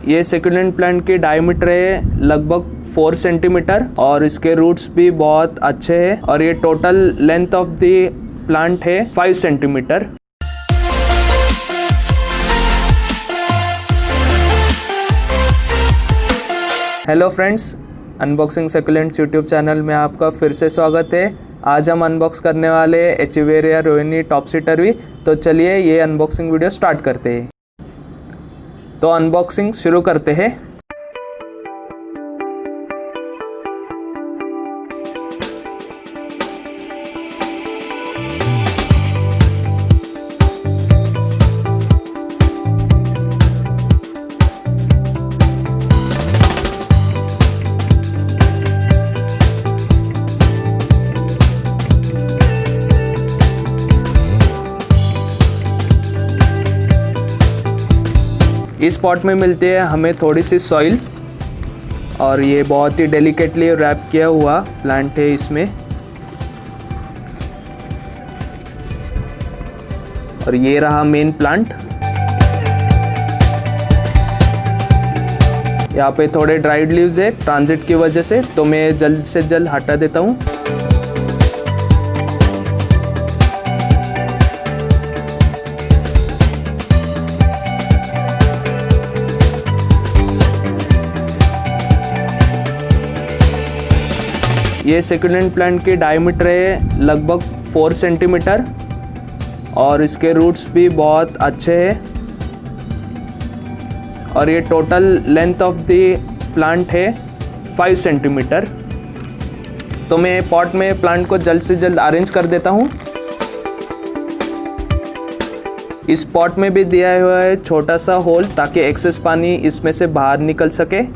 ये succulent plant की diameter है लगभग 4 सेंटीमीटर और इसके रूट्स भी बहुत अच्छे हैं और ये total length of the plant है 5 centimetre. Hello friends, unboxing succulents YouTube channel में आपका फिर से स्वागत है। आज हम अनबॉक्स करने वाले एचेवेरिया रोहिणी टॉपसी टर्वी। तो चलिए ये अनबॉक्सिंग वीडियो स्टार्ट करते हैं। तो अनबॉक्सिंग शुरू करते हैं। इस पॉट में मिलती है हमें थोड़ी सी सॉइल और ये बहुत ही डेलिकेटली रैप किया हुआ प्लांट है इसमें। और ये रहा मेन प्लांट। यहाँ पे थोड़े ड्राइड लीव्स है ट्रांजिट की वजह से, तो मैं जल्द से जल्द हटा देता हूँ। ये सेकुलेंट प्लांट की डायमीटर है लगभग 4 सेंटीमीटर और इसके रूट्स भी बहुत अच्छे हैं और ये total length of the plant है 5 सेंटीमीटर। तो मैं पॉट में प्लांट को जल्द से जल्द अरेंज कर देता हूँ। इस पॉट में भी दिया हुआ है छोटा सा होल ताकि एक्सेस पानी इसमें से बाहर निकल सके।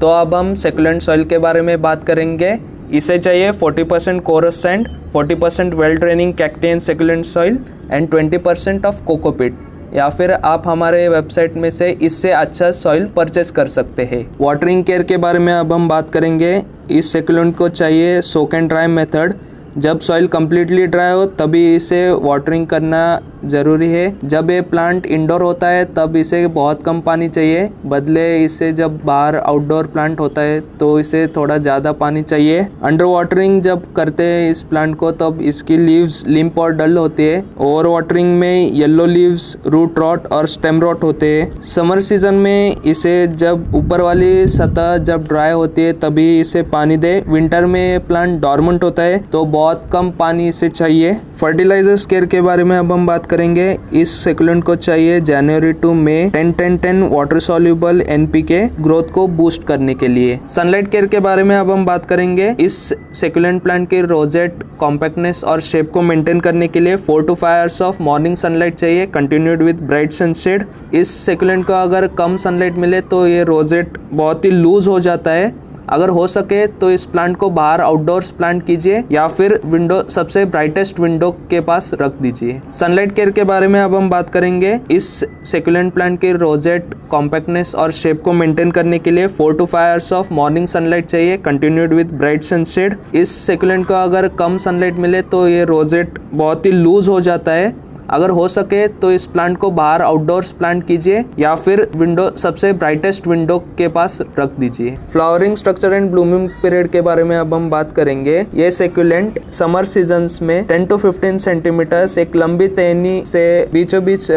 तो अब हम सेकुलेंट सॉइल के बारे में बात करेंगे। इसे चाहिए 40% coarse sand, 40% well draining cacti and succulent soil and 20% of cocopeat, या फिर आप हमारे वेबसाइट में से इससे अच्छा सॉइल परचेस कर सकते हैं। वाटरिंग केयर के बारे में अब हम बात करेंगे। इस सेकुलेंट को चाहिए सोक एंड ड्राई मेथड। जब सॉइल कम्प्लीटली ड्राई हो तभी इसे वाटरिंग करना ज़रूरी है। जब ये प्लांट इंडोर होता है तब इसे बहुत कम पानी चाहिए, बदले इससे जब बाहर आउटडोर प्लांट होता है तो इसे थोड़ा ज़्यादा पानी चाहिए। अंडर वाटरिंग जब करते हैं इस प्लांट को तब इसकी लीव्स लिम्प और डल होती है। ओवर वाटरिंग में येलो लीव्स, रूट रॉट और स्टेम रॉट होते हैं। समर सीजन में इसे जब ऊपर वाली सतह जब ड्राई होती है तभी इसे पानी दे। विंटर में प्लांट डॉर्मेंट होता है तो बहुत कम पानी इसे चाहिए। फर्टिलाइजर्स केयर के बारे में अब हम बात करेंगे। इस सेकुलेंट को चाहिए जनवरी टू मई 10-10-10 वाटर सॉल्युबल एनपीके ग्रोथ को बूस्ट करने के लिए। सनलाइट केयर के बारे में अब हम बात करेंगे। इस सेकुलेंट प्लांट की रोजेट कॉम्पैक्टनेस और शेप को मेंटेन करने के लिए 4 to 5 hours of morning sunlight चाहिए कंटिन्यूड विद ब्राइट सनशेड। इस सेकुलेंट को अगर कम सनलाइट मिले तो ये रोजेट बहुत ही लूज हो जाता है। अगर हो सके तो इस प्लांट को बाहर आउटडोर्स प्लांट कीजिए या फिर विंडो सबसे ब्राइटेस्ट विंडो के पास रख दीजिए। सनलाइट केयर के बारे में अब हम बात करेंगे। इस सेकुलेंट प्लांट की रोजेट कॉम्पैक्टनेस और शेप को मेंटेन करने के लिए 4 to 5 hours of morning sunlight चाहिए कंटिन्यूड विद ब्राइट सनशेड। इस सेकुलेंट को अगर कम सनलाइट मिले तो ये रोजेट बहुत ही लूज हो जाता है। अगर हो सके तो इस प्लांट को बाहर आउटडोर्स प्लांट कीजिए या फिर विंडो सबसे ब्राइटेस्ट विंडो के पास रख दीजिए। Flowering structure and blooming period के बारे में अब हम बात करेंगे। ये सेक्युलेंट समर सीजन्स में 10 to 15 सेंटीमीटर एक लंबी टहनी से बीचों बीच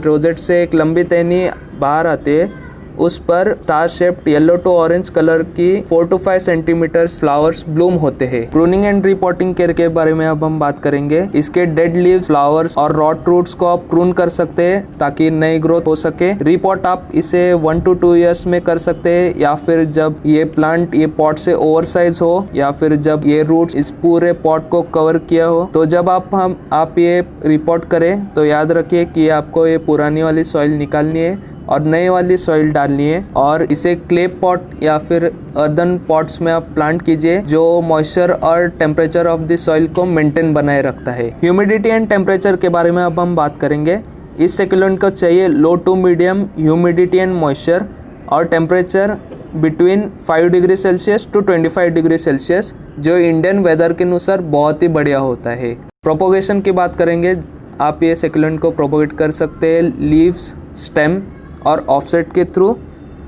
रोजेट से एक लंबी टहनी बाहर आती है। उस पर star shaped yellow to orange colour की 4 to 5 सेंटीमीटर फ्लावर्स ब्लूम होते हैं। प्रूनिंग एंड रिपोर्टिंग केयर के बारे में अब हम बात करेंगे। इसके डेड लीव्स, फ्लावर्स और रॉट रूट्स को आप प्रून कर सकते हैं ताकि नई ग्रोथ हो सके। रिपोर्ट आप इसे 1 to 2 ईयर्स में कर सकते हैं या फिर जब ये प्लांट ये पॉट से ओवर साइज हो या फिर जब ये रूट्स इस पूरे पॉट को कवर किया हो। तो जब आप ये रिपोर्ट करें तो याद रखिए कि आपको ये पुरानी वाली सॉइल निकालनी है और नई वाली सॉइल डालनी है और इसे क्ले पॉट या फिर अर्दन पॉट्स में आप प्लांट कीजिए जो मॉइस्चर और टेम्परेचर ऑफ द सॉइल को मेंटेन बनाए रखता है। ह्यूमिडिटी एंड टेम्परेचर के बारे में अब हम बात करेंगे। इस सेक्युलेंट को चाहिए low to medium humidity and moisture और temperature between 5 degree Celsius to 25 degree Celsius, जो इंडियन वेदर के अनुसार बहुत ही बढ़िया होता है। प्रोपोगेशन की बात करेंगे, आप ये सेकुलेंट को प्रोपोगेट कर सकते हैं लीव्स, स्टेम और ऑफसेट के थ्रू।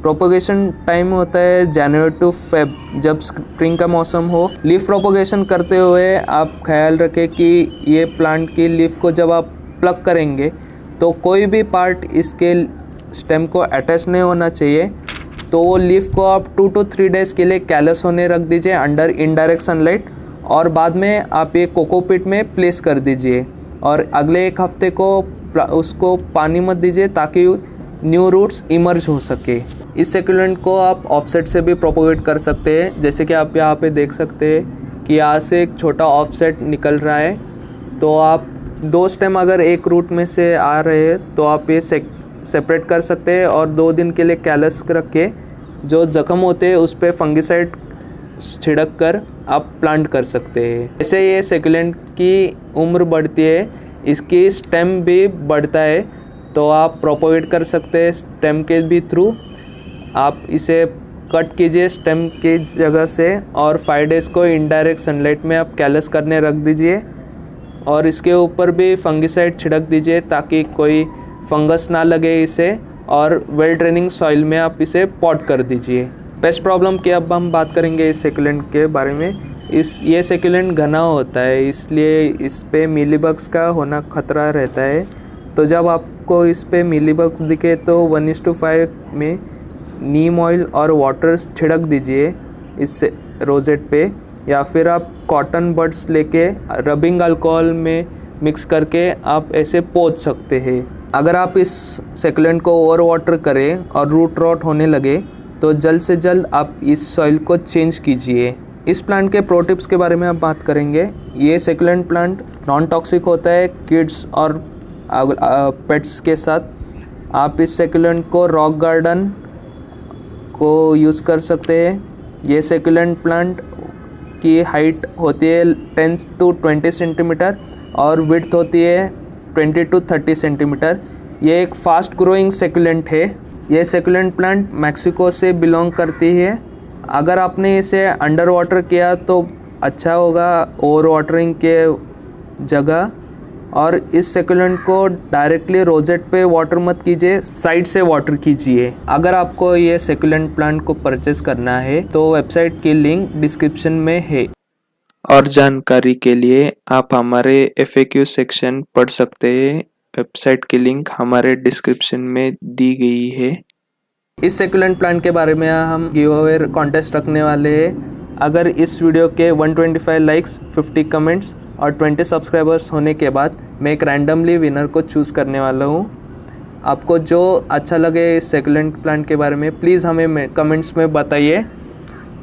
प्रोपोगेशन टाइम होता है जनवरी टू फेब, जब स्प्रिंग का मौसम हो। लीफ प्रोपोगेशन करते हुए आप ख्याल रखें कि ये प्लांट की लीफ को जब आप प्लग करेंगे तो कोई भी पार्ट इसके स्टेम को अटैच नहीं होना चाहिए। तो वो लीफ को आप 2 to 3 डेज़ के लिए कैलस होने रख दीजिए अंडर इनडायरेक्ट सनलाइट, और बाद में आप ये कोकोपीट में प्लेस कर दीजिए और अगले 1 हफ्ते को उसको पानी मत दीजिए ताकि न्यू रूट्स इमर्ज हो सके। इस सेकुलेंट को आप ऑफसेट से भी प्रोपोगेट कर सकते हैं, जैसे कि आप यहाँ पे देख सकते हैं कि यहाँ से एक छोटा ऑफसेट निकल रहा है। तो आप 2 स्टेम अगर एक रूट में से आ रहे हैं तो आप ये सेपरेट कर सकते हैं और 2 दिन के लिए कैलस रख के जो ज़ख्म होते हैं उस पर फंगिसाइड छिड़क कर आप प्लांट कर सकते हैं। जैसे ये सेकुलेंट की उम्र बढ़ती है, इसकी स्टेम भी बढ़ता है, तो आप प्रोपोगेट कर सकते हैं स्टेम के भी थ्रू। आप इसे कट कीजिए स्टेम की जगह से और 5 डेज़ को इनडायरेक्ट सनलाइट में आप कैलस करने रख दीजिए और इसके ऊपर भी फंगिसाइड छिड़क दीजिए ताकि कोई फंगस ना लगे इसे, और वेल ड्रेनिंग सॉइल में आप इसे पॉट कर दीजिए। पेस्ट प्रॉब्लम की अब हम बात करेंगे इस सेकुलेंट के बारे में। ये सेकुलेंट घना होता है, इसलिए इस पे मीलीबग्स का होना खतरा रहता है। तो जब आपको इस पे मीलीबग्स दिखे तो 1:5 में नीम ऑयल और वाटर छिड़क दीजिए इस रोजेट पे, या फिर आप कॉटन बड्स लेके रबिंग अल्कोहल में मिक्स करके आप ऐसे पोंछ सकते हैं। अगर आप इस सेकुलेंट को ओवर वाटर करें और रूट रॉट होने लगे तो जल्द से जल्द आप इस सॉइल को चेंज कीजिए। इस प्लांट के प्रो टिप्स के बारे में आप बात करेंगे। ये सेकुलेंट प्लांट नॉन टॉक्सिक होता है किड्स और पेट्स के साथ। आप इस सेकुलेंट को रॉक गार्डन को यूज़ कर सकते हैं। ये सेकुलेंट प्लांट की हाइट होती है 10 to 20 सेंटीमीटर और विड्थ होती है 20 to 30 सेंटीमीटर। ये एक फास्ट ग्रोइंग सेकुलेंट है। ये सेकुलेंट प्लांट मैक्सिको से बिलोंग करती है। अगर आपने इसे अंडर वाटर किया तो अच्छा होगा ओवर वाटरिंग के जगह, और इस सेकुलेंट को डायरेक्टली रोजेट पे वाटर मत कीजिए, साइड से वाटर कीजिए। अगर आपको ये सेकुलेंट प्लांट को परचेस करना है तो वेबसाइट की लिंक डिस्क्रिप्शन में है। और जानकारी के लिए आप हमारे FAQ सेक्शन पढ़ सकते हैं। वेबसाइट की लिंक हमारे डिस्क्रिप्शन में दी गई है। इस सेकुलेंट प्लांट के बारे में हम गिव अवे कॉन्टेस्ट रखने वाले हैं। अगर इस वीडियो के 125 लाइक्स, 50 कमेंट्स और 20 सब्सक्राइबर्स होने के बाद मैं एक रैंडमली विनर को चूज़ करने वाला हूँ। आपको जो अच्छा लगे इस सेकुलेंट प्लांट के बारे में प्लीज़ हमें कमेंट्स में बताइए।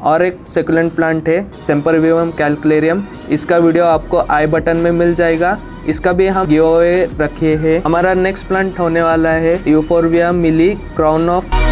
और एक सेकुलेंट प्लांट है सेम्परविवम कैलकुलेरियम, इसका वीडियो आपको आई बटन में मिल जाएगा। इसका भी हम गिव अवे रखे हैं। हमारा नेक्स्ट प्लांट होने वाला है यूफोर्बिया मिली क्राउन ऑफ